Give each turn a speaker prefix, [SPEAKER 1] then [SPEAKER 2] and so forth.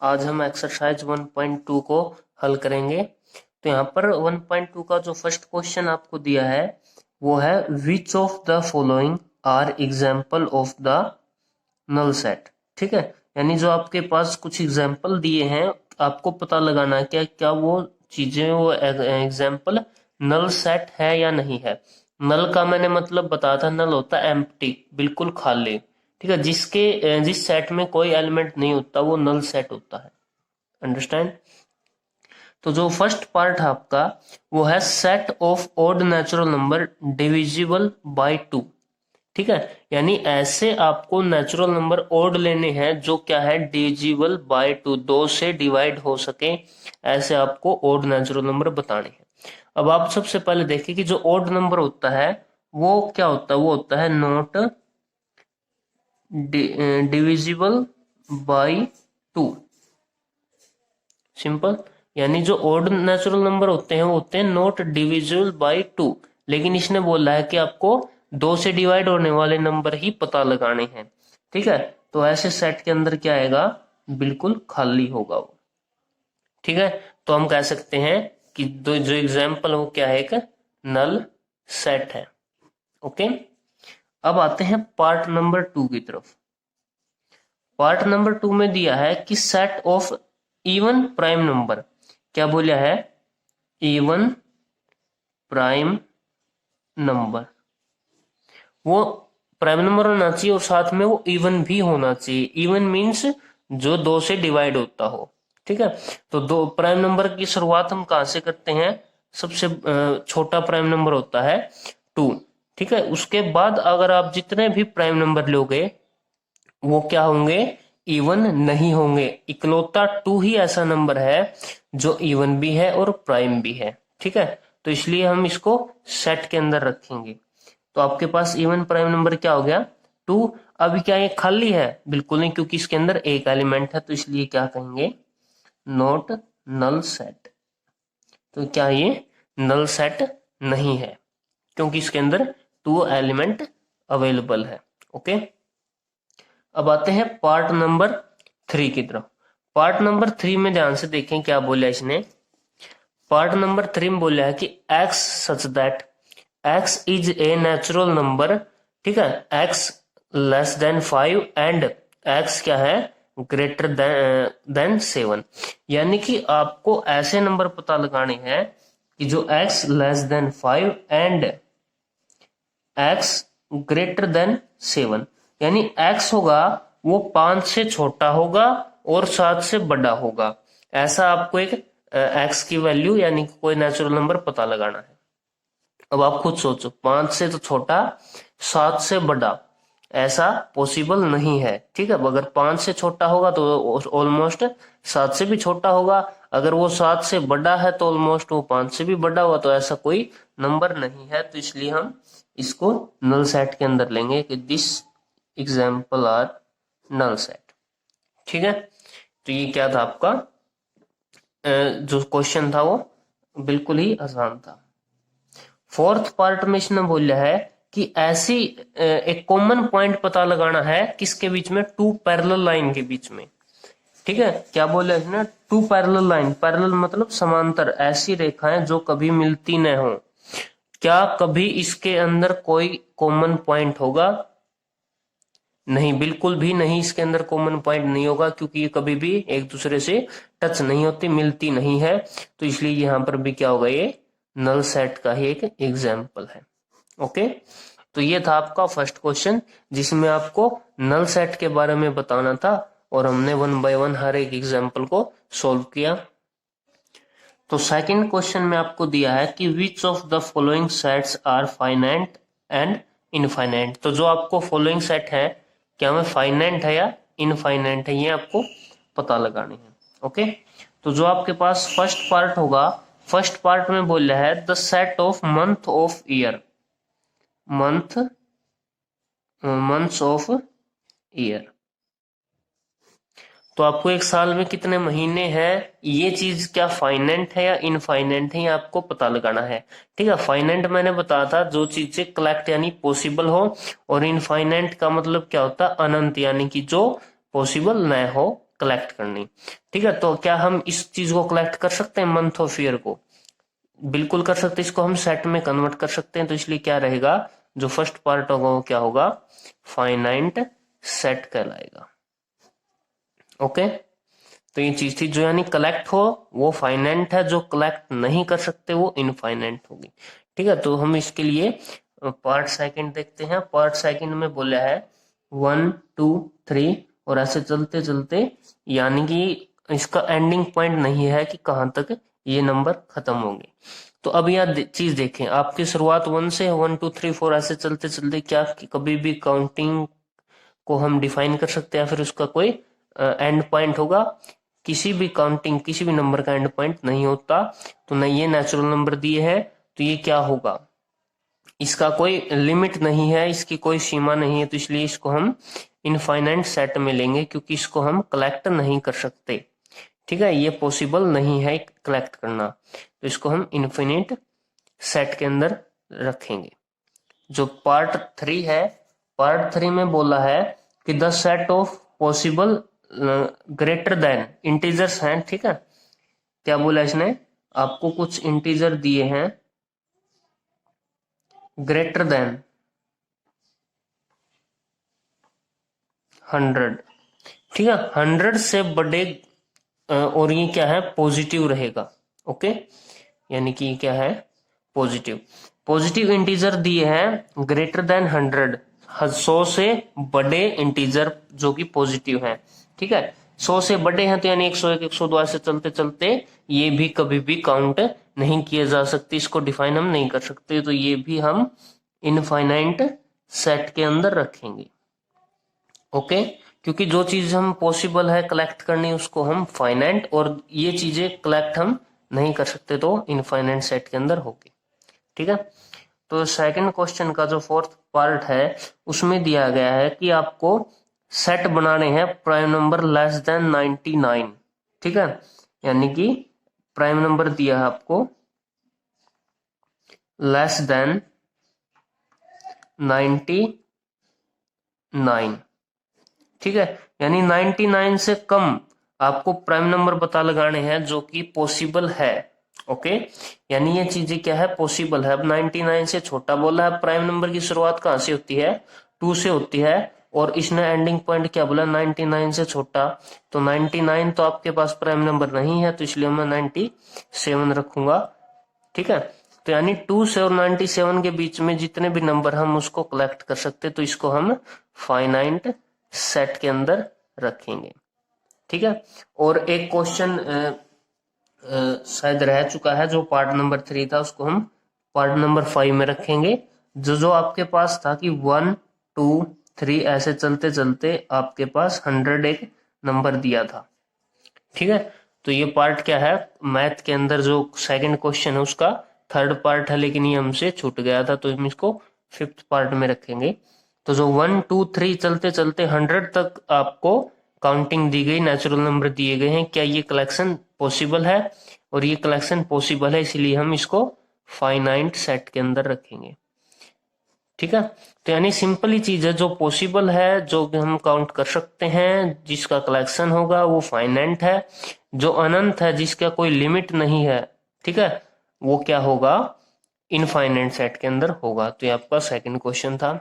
[SPEAKER 1] आज हम एक्सरसाइज 1.2 को हल करेंगे। तो यहाँ पर 1.2 का जो फर्स्ट क्वेश्चन आपको दिया है वो है which of the following are example of the null set. ठीक है, यानी जो आपके पास कुछ एग्जाम्पल दिए हैं आपको पता लगाना है क्या क्या वो चीजें वो एग्जाम्पल नल सेट है या नहीं है। नल का मैंने मतलब बताया था, नल होता है एम्प्टी, बिल्कुल खाली। ठीक है, जिस सेट में कोई एलिमेंट नहीं होता वो नल सेट होता है। अंडरस्टैंड। तो जो फर्स्ट पार्ट है आपका वो है set of odd natural number divisible by 2। ठीक है, यानी ऐसे आपको नेचुरल नंबर ओड लेने हैं जो क्या है डिविजिबल बाय 2, 2 से डिवाइड हो सके, ऐसे आपको ओड नेचुरल नंबर बताने हैं। अब आप सबसे पहले देखिए कि जो ओड नंबर होता है वो क्या होता है, वो होता है नॉट डिविजिबल बाय 2। सिंपल, यानी जो ओड नेचुरल नंबर होते हैं वो होते हैं नॉट डिविजिबल बाय 2, लेकिन इसने बोला है कि आपको 2 से डिवाइड होने वाले नंबर ही पता लगाने हैं। ठीक है, तो ऐसे सेट के अंदर क्या आएगा, बिल्कुल खाली होगा वो। ठीक है, तो हम कह सकते हैं कि जो एग्जाम्पल वो क्या है, एक नल सेट है। ओके, अब आते हैं पार्ट नंबर 2 की तरफ। पार्ट नंबर 2 में दिया है कि set of even prime number, क्या बोला है, इवन प्राइम नंबर, वो प्राइम नंबर होना चाहिए और साथ में वो इवन भी होना चाहिए। इवन मीन्स जो 2 से डिवाइड होता हो। ठीक है, तो दो प्राइम नंबर की शुरुआत हम कहां से करते हैं, सबसे छोटा प्राइम नंबर होता है 2। ठीक है, उसके बाद अगर आप जितने भी प्राइम नंबर लोगे वो क्या होंगे, इवन नहीं होंगे। इकलौता 2 ही ऐसा नंबर है जो इवन भी है और प्राइम भी है। ठीक है, तो इसलिए हम इसको सेट के अंदर रखेंगे। तो आपके पास इवन प्राइम नंबर क्या हो गया, 2। अभी क्या ये खाली है, बिल्कुल नहीं, क्योंकि इसके अंदर एक एलिमेंट है, तो इसलिए क्या कहेंगे, नॉट नल सेट। तो क्या ये नल सेट नहीं है क्योंकि इसके अंदर 2 एलिमेंट अवेलेबल है। ओके, अब आते हैं पार्ट नंबर 3 की तरफ। पार्ट नंबर 3 में ध्यान से देखें क्या बोला इसने। पार्ट नंबर 3 में बोला है कि x such that x is a natural number. ठीक है, x less than 5 and x क्या है, ग्रेटर देन 7। यानी कि आपको ऐसे नंबर पता लगाने हैं कि जो x less than 5 and x greater than 7, यानी x होगा वो 5 से छोटा होगा और 7 से बड़ा होगा। ऐसा आपको एक x की वैल्यू यानी कोई नेचुरल नंबर पता लगाना है। अब आप खुद सोचो, 5 से तो छोटा 7 से बड़ा, ऐसा पॉसिबल नहीं है। ठीक है, अगर 5 से छोटा होगा तो ऑलमोस्ट 7 से भी छोटा होगा, अगर वो 7 से बड़ा है तो ऑलमोस्ट वो 5 से भी बड़ा हुआ, तो ऐसा कोई नंबर नहीं है। तो इसलिए हम इसको नल सेट के अंदर लेंगे कि this example are null set. ठीक है, तो ये क्या था आपका जो क्वेश्चन था वो बिल्कुल ही आसान था। फोर्थ पार्ट में इसने बोला है कि ऐसी एक कॉमन पॉइंट पता लगाना है किसके बीच में, 2 पैरेलल लाइन के बीच में। ठीक है, क्या बोला इसने, 2 पैरेलल लाइन, पैरेलल मतलब समांतर, ऐसी रेखाएं जो कभी मिलती न हो। क्या कभी इसके अंदर कोई कॉमन पॉइंट होगा, नहीं, बिल्कुल भी नहीं, इसके अंदर कॉमन पॉइंट नहीं होगा क्योंकि ये कभी भी एक दूसरे से टच नहीं होती, मिलती नहीं है। तो इसलिए यहाँ पर भी क्या होगा, ये नल सेट का ही एक एग्जाम्पल है। ओके, तो ये था आपका फर्स्ट क्वेश्चन जिसमें आपको नल सेट के बारे में बताना था और हमने 1 बाय 1 हर एक एग्जाम्पल को सोल्व किया। तो सेकंड क्वेश्चन में आपको दिया है कि which of the following sets are finite and infinite. तो जो आपको फॉलोइंग सेट है क्या में फाइनाइट है या इनफाइनाइट है, ये आपको पता लगानी है। ओके, तो जो आपके पास फर्स्ट पार्ट होगा, फर्स्ट पार्ट में बोल रहा है the set of month of year, months of year. तो आपको एक साल में कितने महीने हैं, ये चीज क्या फाइनाइट है या इनफाइनाइट है, ये आपको पता लगाना है। ठीक है, फाइनाइट मैंने बताया था जो चीजें कलेक्ट यानी पॉसिबल हो, और इनफाइनाइट का मतलब क्या होता है, अनंत, यानी कि जो पॉसिबल न हो कलेक्ट करनी। ठीक है, तो क्या हम इस चीज को कलेक्ट कर सकते हैं, मंथ ऑफ ईयर को? बिल्कुल कर सकते हैं, इसको हम सेट में कन्वर्ट कर सकते हैं। तो इसलिए क्या रहेगा, जो फर्स्ट पार्ट होगा वो क्या होगा, फाइनाइट सेट कहलाएगा। ओके, तो ये चीज थी, जो यानी कलेक्ट हो वो फाइनाइट है, जो कलेक्ट नहीं कर सकते वो इनफाइनाइट होगी। ठीक है, तो हम इसके लिए पार्ट सेकंड देखते हैं। पार्ट सेकंड में बोला है 1 2 3 और ऐसे चलते चलते, यानी कि इसका एंडिंग पॉइंट नहीं है कि कहां तक ये नंबर खत्म होंगे। तो अब यह चीज देखें, आपकी शुरुआत 1 से 1 2 3 4 ऐसे चलते चलते, क्या कभी भी काउंटिंग को हम डिफाइन कर सकते हैं, फिर उसका कोई एंड पॉइंट होगा? किसी भी काउंटिंग, किसी भी नंबर का एंड पॉइंट नहीं होता। तो न ये नेचुरल नंबर दिए है, तो ये क्या होगा, इसका कोई लिमिट नहीं है, इसकी कोई सीमा नहीं है। तो इसलिए इसको हम इनफाइनाइट सेट में लेंगे, क्योंकि इसको हम कलेक्ट नहीं कर सकते। ठीक है, ये पॉसिबल नहीं है कलेक्ट करना, तो इसको हम इनफिनिट सेट के अंदर रखेंगे। जो पार्ट 3 है, पार्ट 3 में बोला है कि the set of possible greater than integers हैं। ठीक है, क्या बोला इसने, आपको कुछ इंटीजर दिए हैं ग्रेटर देन 100। ठीक है, 100 से बड़े, और ये क्या है, पॉजिटिव रहेगा। ओके, यानी कि क्या है, पॉजिटिव। पॉजिटिव इंटीजर दिए हैं ग्रेटर देन 100, 100 से बड़े इंटीजर जो कि पॉजिटिव हैं। ठीक है, 100 से बड़े हैं तो यानी 101 102 ऐसे चलते चलते ये भी कभी भी काउंट नहीं किए जा सकते, इसको डिफाइन हम नहीं कर सकते। तो ये भी हम इनफाइनाइट सेट के अंदर रखेंगे। ओके, क्योंकि जो चीज हम पॉसिबल है कलेक्ट करनी उसको हम फाइनाइट, और ये चीजें कलेक्ट हम नहीं कर सकते तो इनफाइनाइट सेट के अंदर होगी। ठीक है, तो सेकंड क्वेश्चन का जो फोर्थ पार्ट है उसमें दिया गया है कि आपको सेट बनाने हैं प्राइम नंबर लेस देन 99। ठीक है, यानी कि प्राइम नंबर दिया है आपको लेस देन 99। ठीक है, यानी 99 से कम आपको प्राइम नंबर पता लगाने हैं जो कि पॉसिबल है। ओके, यानी ये चीजें क्या है, पॉसिबल है। अब 99 से छोटा बोला है, प्राइम नंबर की शुरुआत कहां से होती है, 2 से होती है, और इसने एंडिंग पॉइंट क्या बोला, 99 से छोटा। तो 99 तो आपके पास प्राइम नंबर नहीं है, तो इसलिए मैं 97 रखूंगा। ठीक है, तो यानी 2 से और 97 के बीच में जितने भी नंबर हम उसको कलेक्ट कर सकते, तो इसको हम फाइनाइट सेट के अंदर रखेंगे। ठीक है, और एक क्वेश्चन शायद रह चुका है, जो पार्ट नंबर 3 था, उसको हम पार्ट नंबर 5 में रखेंगे। जो आपके पास था कि 1 2 3 ऐसे चलते चलते आपके पास 100 एक नंबर दिया था। ठीक है, तो ये पार्ट क्या है, मैथ के अंदर जो सेकंड क्वेश्चन है उसका थर्ड पार्ट है, लेकिन ये हमसे छूट गया था, तो हम इसको 5th पार्ट में रखेंगे। तो जो 1 2 3 चलते चलते 100 तक आपको काउंटिंग दी गई, नेचुरल नंबर दिए गए हैं, क्या ये कलेक्शन पॉसिबल है? और ये कलेक्शन पॉसिबल है, इसलिए हम इसको फाइनाइट सेट के अंदर रखेंगे। ठीक है, तो यानी सिंपल ही चीज है, जो पॉसिबल है, जो हम काउंट कर सकते हैं, जिसका कलेक्शन होगा वो फाइनाइट है। जो अनंत है, जिसका कोई लिमिट नहीं है, ठीक है, वो क्या होगा, इनफाइनाइट सेट के अंदर होगा। तो ये आपका सेकंड क्वेश्चन था।